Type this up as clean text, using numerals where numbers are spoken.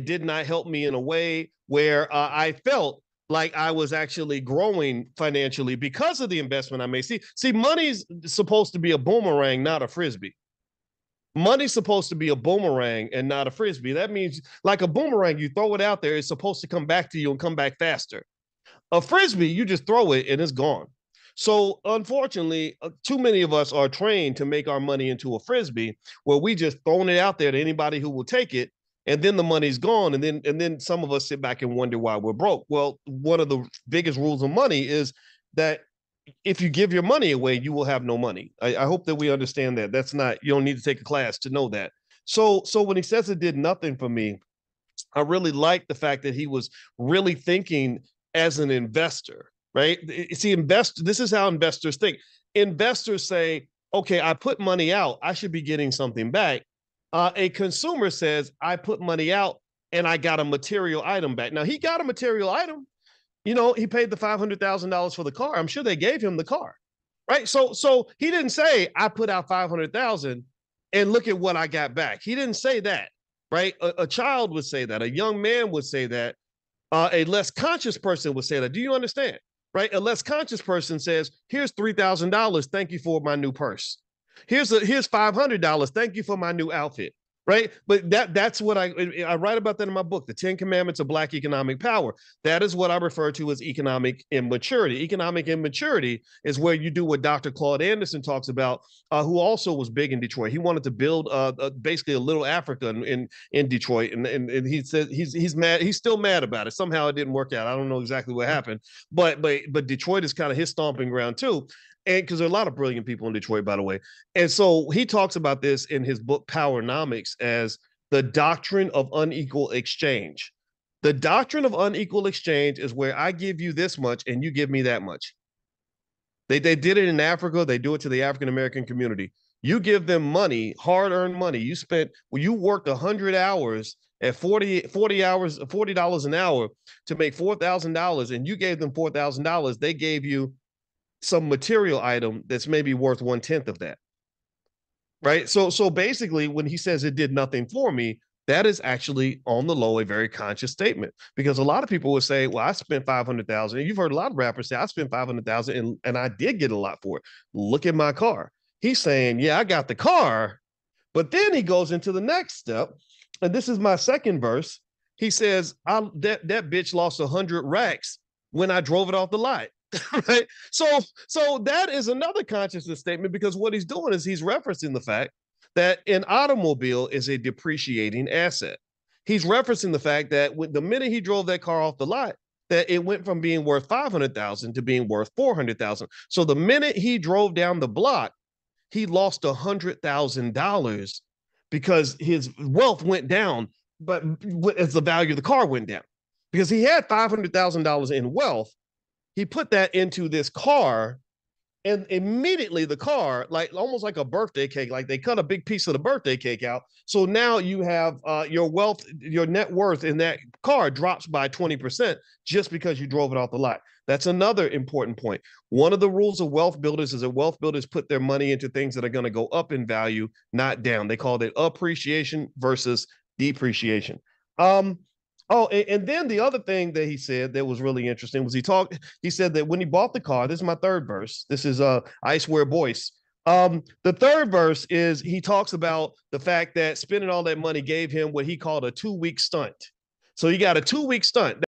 it did not help me in a way where I felt like I was actually growing financially because of the investment I made. See, money's supposed to be a boomerang, not a frisbee. Money's supposed to be a boomerang and not a frisbee. That means like a boomerang, you throw it out there, it's supposed to come back to you and come back faster. A frisbee, you just throw it and it's gone. So unfortunately, too many of us are trained to make our money into a frisbee where we just throwing it out there to anybody who will take it, and then the money's gone, and then some of us sit back and wonder why we're broke. Well, one of the biggest rules of money is that if you give your money away, you will have no money. I hope that we understand that. That's not, you don't need to take a class to know that. So when he says it did nothing for me, I really like the fact that he was really thinking as an investor, right? See, this is how investors think. Investors say, okay, I put money out, I should be getting something back. A consumer says, I put money out and I got a material item back. Now, he got a material item. He paid the $500,000 for the car. I'm sure they gave him the car, right? So he didn't say, I put out 500,000 and look at what I got back. He didn't say that, right? A child would say that. A young man would say that. A less conscious person would say that. Do you understand? Right? A less conscious person says, here's $3,000. Thank you for my new purse. Here's $500. Thank you for my new outfit. Right? But that's what I write about that in my book, The 10 Commandments of Black Economic Power. That is what I refer to as economic immaturity. Economic immaturity is where you do what Dr. Claude Anderson talks about, who also was big in Detroit. He wanted to build basically a little Africa in Detroit, and he said he's mad. He's still mad about it. Somehow it didn't work out. I don't know exactly what happened, but Detroit is kind of his stomping ground too. And because there are a lot of brilliant people in Detroit, by the way. And so he talks about this in his book, Powernomics, as the doctrine of unequal exchange. The doctrine of unequal exchange is where I give you this much and you give me that much. They did it in Africa. They do it to the African-American community. You give them money, hard-earned money. You worked 100 hours at 40 hours, $40 an hour to make $4,000, and you gave them $4,000. They gave you some material item that's maybe worth 1/10 of that. Right. So basically, when he says it did nothing for me, that is actually on the low a very conscious statement, because a lot of people would say, well, I spent 500,000. And you've heard a lot of rappers say, I spent 500,000 and I did get a lot for it. Look at my car. He's saying, yeah, I got the car. But then he goes into the next step. And this is my second verse. He says, that bitch lost 100 racks when I drove it off the lot. Right. So that is another consciousness statement, because what he's doing is he's referencing the fact that an automobile is a depreciating asset. He's referencing the fact that the minute he drove that car off the lot, that it went from being worth 500,000 to being worth 400,000. So the minute he drove down the block, he lost $100,000 because his wealth went down, but as the value of the car went down, because he had $500,000 in wealth. He put that into this car, and immediately the car, like almost like a birthday cake, like they cut a big piece of the birthday cake out. So now you have your wealth, your net worth in that car drops by 20% just because you drove it off the lot. That's another important point. One of the rules of wealth builders is that wealth builders put their money into things that are going to go up in value, not down. They call it appreciation versus depreciation. Oh, and then the other thing that he said that was really interesting was he said that when he bought the car, this is my third verse. This is I Swear Boyce. The third verse is he talks about the fact that spending all that money gave him what he called a 2-week stunt. So he got a 2-week stunt.